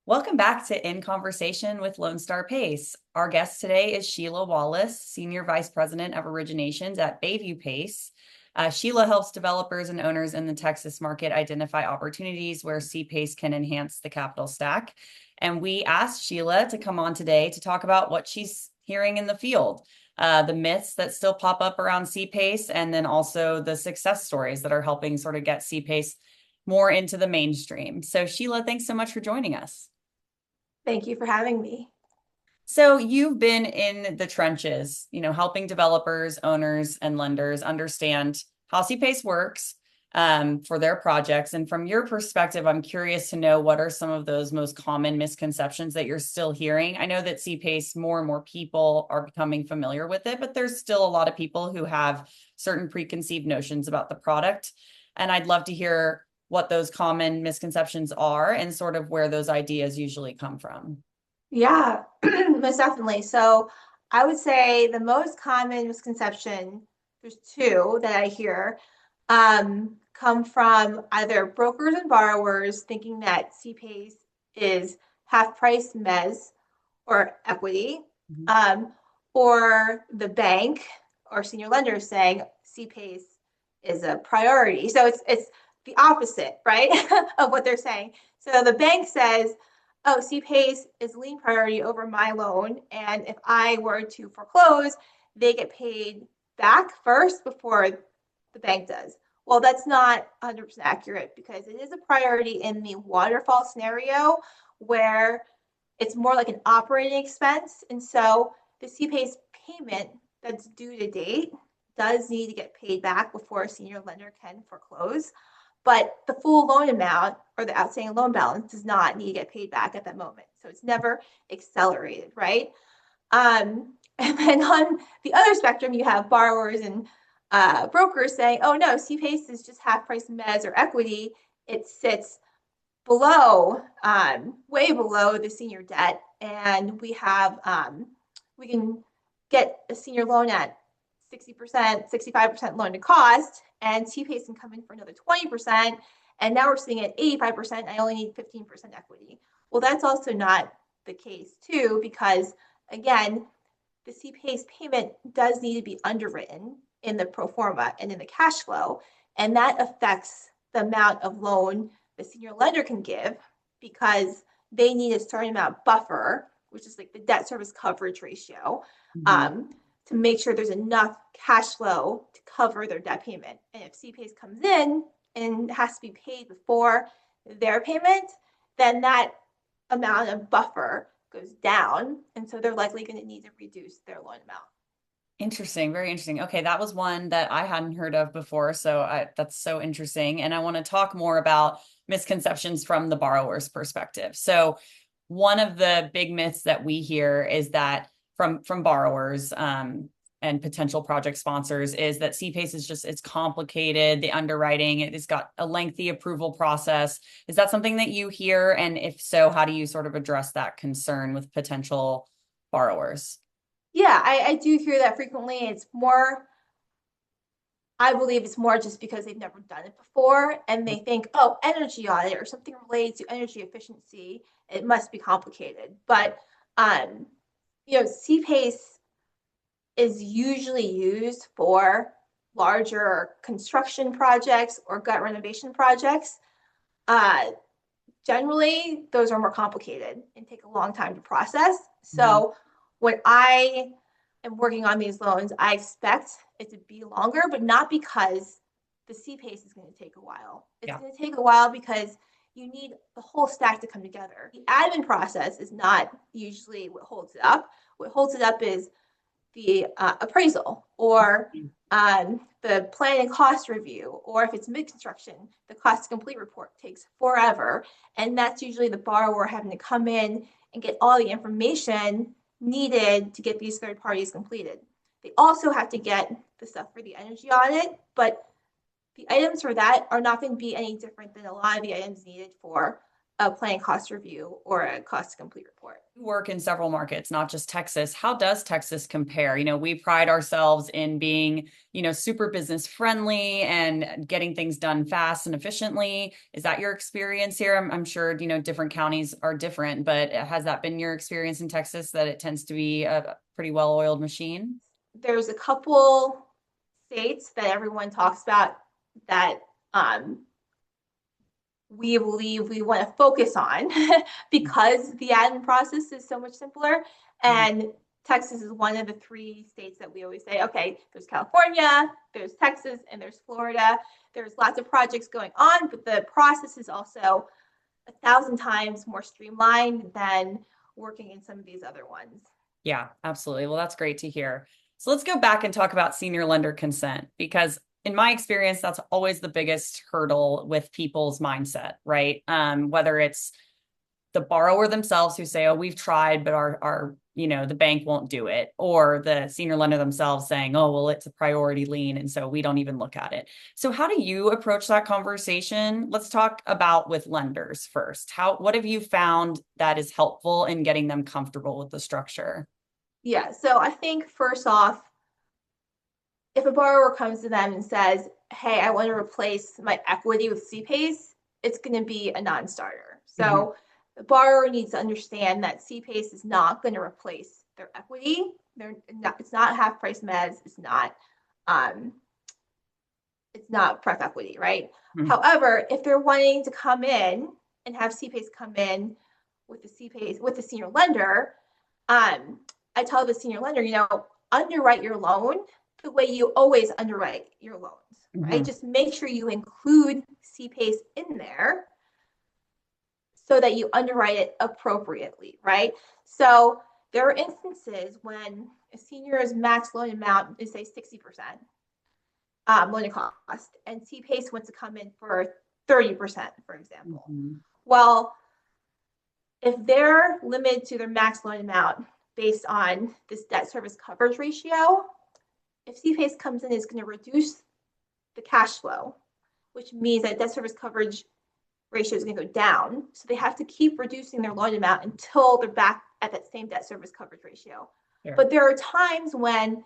Welcome back to In Conversation with Lone Star Pace. Our guest today is Shelah Wallace, Senior Vice President of Originations at Bayview Pace. Shelah helps developers and owners in the Texas market identify opportunities where C-Pace can enhance the capital stack. And we asked Shelah to come on today to talk about what she's hearing in the field, the myths that still pop up around C-Pace, and then also the success stories that are helping sort of get C-Pace more into the mainstream. So Shelah, thanks so much for joining us. Thank you for having me. So you've been in the trenches, helping developers, owners, and lenders understand how CPACE works for their projects. And from your perspective, I'm curious to know what are some of those most common misconceptions that you're still hearing. I know that CPACE, more and more people are becoming familiar with it, but there's still a lot of people who have certain preconceived notions about the product. And I'd love to hear what those common misconceptions are and sort of where those ideas usually come from. Yeah, most definitely. So I would say the most common misconception, there's two that I hear, come from either brokers and borrowers thinking that CPACE is half price mezz or equity, Mhm. or the bank or senior lenders saying CPACE is a priority. So it's the opposite, right, of what they're saying. So the bank says, oh, CPACE is lien priority over my loan, and if I were to foreclose, they get paid back first before the bank does. Well, that's not 100% accurate because it is a priority in the waterfall scenario where it's more like an operating expense. And so the CPACE payment that's due to date does need to get paid back before a senior lender can foreclose. But the full loan amount or the outstanding loan balance does not need to get paid back at that moment. So it's never accelerated, right? And then on the other spectrum, you have borrowers and brokers saying, oh no, CPACE is just half price mezz or equity. It sits below, way below the senior debt. And we can get a senior loan at 60%, 65% loan to cost, and CPACE can come in for another 20%. And now we're sitting at 85%. I only need 15% equity. Well, that's also not the case, too, because again, the CPACE payment does need to be underwritten in the pro forma and in the cash flow. And that affects the amount of loan the senior lender can give because they need a certain amount buffer, which is like the debt service coverage ratio, Mhm. to make sure there's enough cash flow to cover their debt payment. And if CPACE comes in and has to be paid before their payment, then that amount of buffer goes down. And so they're likely going to need to reduce their loan amount. Interesting, very interesting. Okay, that was one that I hadn't heard of before, so that's so interesting. And I want to talk more about misconceptions from the borrower's perspective. So, one of the big myths that we hear is that from borrowers and potential project sponsors is that CPACE is just it's complicated. The underwriting it's got a lengthy approval process. Is that something that you hear? And if so, how do you sort of address that concern with potential borrowers? Yeah, I do hear that frequently. It's more, I believe it's more just because they've never done it before and they think, oh, energy audit or something related to energy efficiency, it must be complicated. But um, CPACE is usually used for larger construction projects or gut renovation projects. Uh, Generally, those are more complicated and take a long time to process. Mhm. So when I am working on these loans, I expect it to be longer, but not because the CPACE is going to take a while. It's Yeah. going to take a while because you need the whole stack to come together. The admin process is not usually what holds it up. What holds it up is the appraisal or the plan and cost review, or if it's mid-construction, the cost to complete report takes forever. And that's usually the borrower having to come in and get all the information needed to get these third parties completed. They also have to get the stuff for the energy audit, but the items for that are not going to be any different than a lot of the items needed for a plan cost review or a cost to complete report. You work in several markets, not just Texas. How does Texas compare? We pride ourselves in being, super business friendly and getting things done fast and efficiently. Is that your experience here? I'm sure, different counties are different, but has that been your experience in Texas, that it tends to be a pretty well-oiled machine? There's a couple states that everyone talks about that we believe we want to focus on because the admin process is so much simpler. And Texas is one of the 3 states that we always say, okay, there's California, there's Texas, and there's Florida. There's lots of projects going on, but the process is also 1,000 times more streamlined than working in some of these other ones. Yeah, absolutely. Well, that's great to hear. So let's go back and talk about senior lender consent, because in my experience, that's always the biggest hurdle with people's mindset, right? Whether it's the borrower themselves who say, oh, we've tried, but our the bank won't do it, or the senior lender themselves saying, oh, well, it's a priority lien, and so we don't even look at it. So how do you approach that conversation? Let's talk about with lenders first. What have you found that is helpful in getting them comfortable with the structure? Yeah, so I think first off, if a borrower comes to them and says, hey, I want to replace my equity with CPACE, it's going to be a non-starter. So the borrower needs to understand that CPACE is not going to replace their equity. It's not half price mezz. It's not pref equity, right? However, if they're wanting to come in and have CPACE come in with the senior lender, I tell the senior lender, underwrite your loan the way you always underwrite your loans, right? Just make sure you include CPACE in there so that you underwrite it appropriately, right? So there are instances when a senior's max loan amount is, say, 60% loan cost, and CPACE wants to come in for 30%, for example. Well, if they're limited to their max loan amount based on this debt service coverage ratio, if CPACE comes in, it's going to reduce the cash flow, which means that debt service coverage ratio is going to go down. So they have to keep reducing their loan amount until they're back at that same debt service coverage ratio. Sure. But there are times when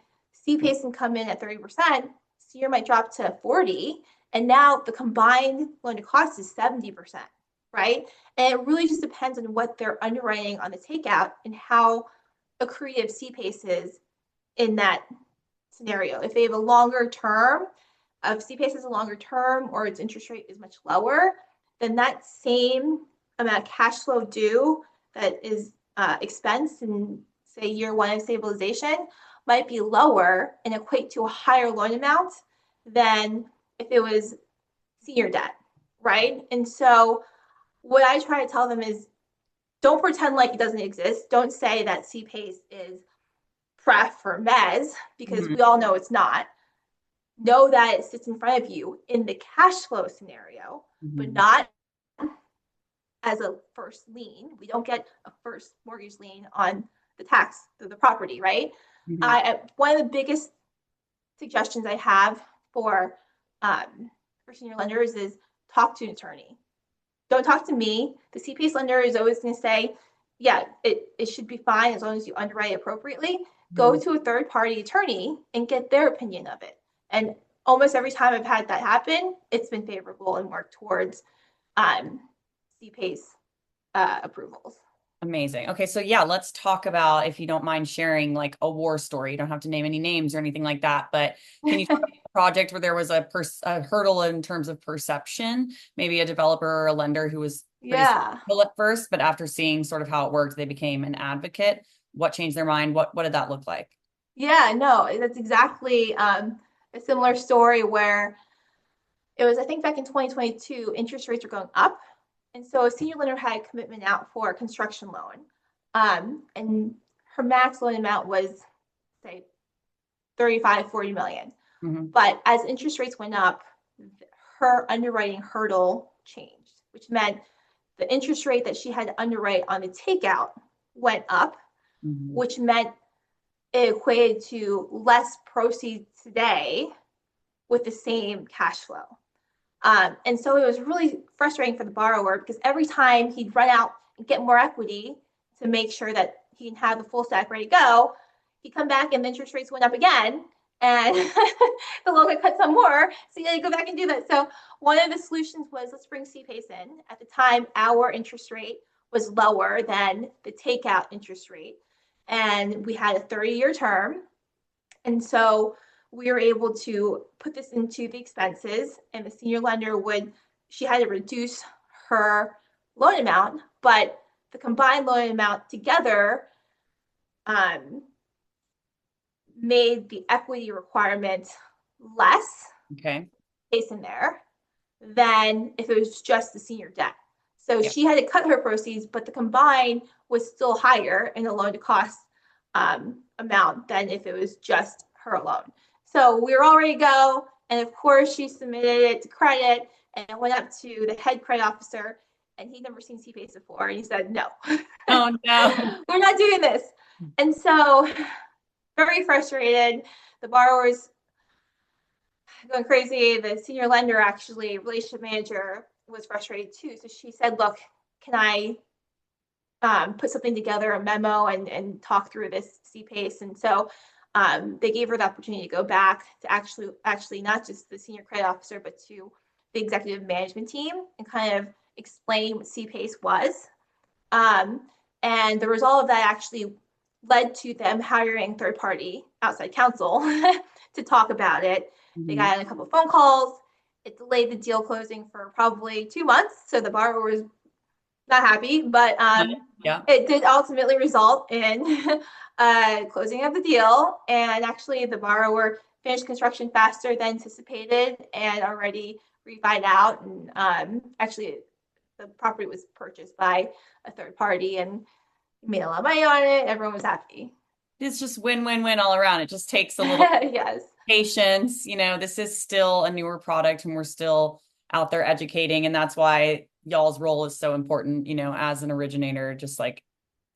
CPACE can come in at 30%, senior might drop to 40%, and now the combined loan to cost is 70%, right? And it really just depends on what they're underwriting on the takeout and how accretive CPACE is in that scenario. If they have a longer term, if CPACE has a longer term or its interest rate is much lower, then that same amount of cash flow due that is expensed in, say, year 1 of stabilization might be lower and equate to a higher loan amount than if it was senior debt, right? And so what I try to tell them is, don't pretend like it doesn't exist. Don't say that CPACE is pref or mezz, because we all know it's not. Know that it sits in front of you in the cash flow scenario, but not as a first lien. We don't get a first mortgage lien on the property, right? One of the biggest suggestions I have for senior lenders is talk to an attorney. Don't talk to me. The CPACE lender is always going to say, yeah, it should be fine as long as you underwrite appropriately. Go to a third-party attorney and get their opinion of it. And almost every time I've had that happen, it's been favorable and worked towards CPACE approvals. Amazing. Okay, so yeah, let's talk about, if you don't mind sharing, like a war story. You don't have to name any names or anything like that, but can you talk about a project where there was a hurdle in terms of perception? Maybe a developer or a lender who was skeptical at first, but after seeing sort of how it worked, they became an advocate. What changed their mind? What did that look like? Yeah, no, that's exactly a similar story where it was, I think back in 2022, interest rates were going up. And so a senior lender had a commitment out for a construction loan. And her max loan amount was, say, 35, 40 million. But as interest rates went up, her underwriting hurdle changed, which meant the interest rate that she had to underwrite on the takeout went up, which meant it equated to less proceeds today with the same cash flow. And so it was really frustrating for the borrower because every time he'd run out and get more equity to make sure that he can have the full stack ready to go, he'd come back and the interest rates went up again and the loan got cut some more. So you had to go back and do that. So one of the solutions was let's bring CPACE in. At the time, our interest rate was lower than the takeout interest rate. And we had a 30-year term. And so we were able to put this into the expenses, and the senior lender she had to reduce her loan amount, but the combined loan amount together made the equity requirement less Okay. based in there than if it was just the senior debt. So Yeah. she had to cut her proceeds, but the combined was still higher in the loan to cost amount than if it was just her loan. So we were all ready to go. And of course, she submitted it to credit and it went up to the head credit officer. And he'd never seen CPACE before. And he said, no, Oh, no. we're not doing this. And so, very frustrated. The borrower's going crazy. The senior lender, actually, relationship manager, was frustrated too. So she said, look, can I put something together, a memo, and talk through this CPACE? And so they gave her the opportunity to go back to actually not just the senior credit officer, but to the executive management team and kind of explain what CPACE was. And the result of that actually led to them hiring third-party outside counsel to talk about it. They got in a couple of phone calls. It delayed the deal closing for probably 2 months, so the borrower was not happy, but Yeah. it did ultimately result in closing of the deal. And actually, the borrower finished construction faster than anticipated and already refied out. And actually, the property was purchased by a third party and made a lot of money on it. Everyone was happy. It's just win, win, win all around. It just takes a little Yes. patience. This is still a newer product and we're still out there educating. And that's why y'all's role is so important, as an originator, just like,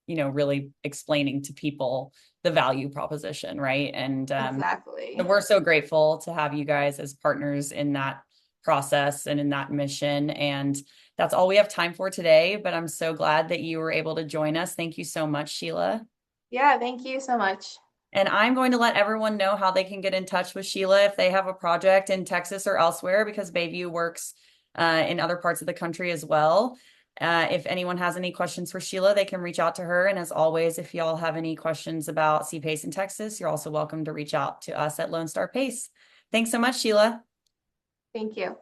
really explaining to people the value proposition, right? And Exactly. we're so grateful to have you guys as partners in that process and in that mission. And that's all we have time for today, but I'm so glad that you were able to join us. Thank you so much, Shelah. Yeah, thank you so much. And I'm going to let everyone know how they can get in touch with Shelah if they have a project in Texas or elsewhere, because Bayview works in other parts of the country as well. If anyone has any questions for Shelah, they can reach out to her. And as always, if y'all have any questions about CPACE in Texas, you're also welcome to reach out to us at Lone Star PACE. Thanks so much, Shelah. Thank you.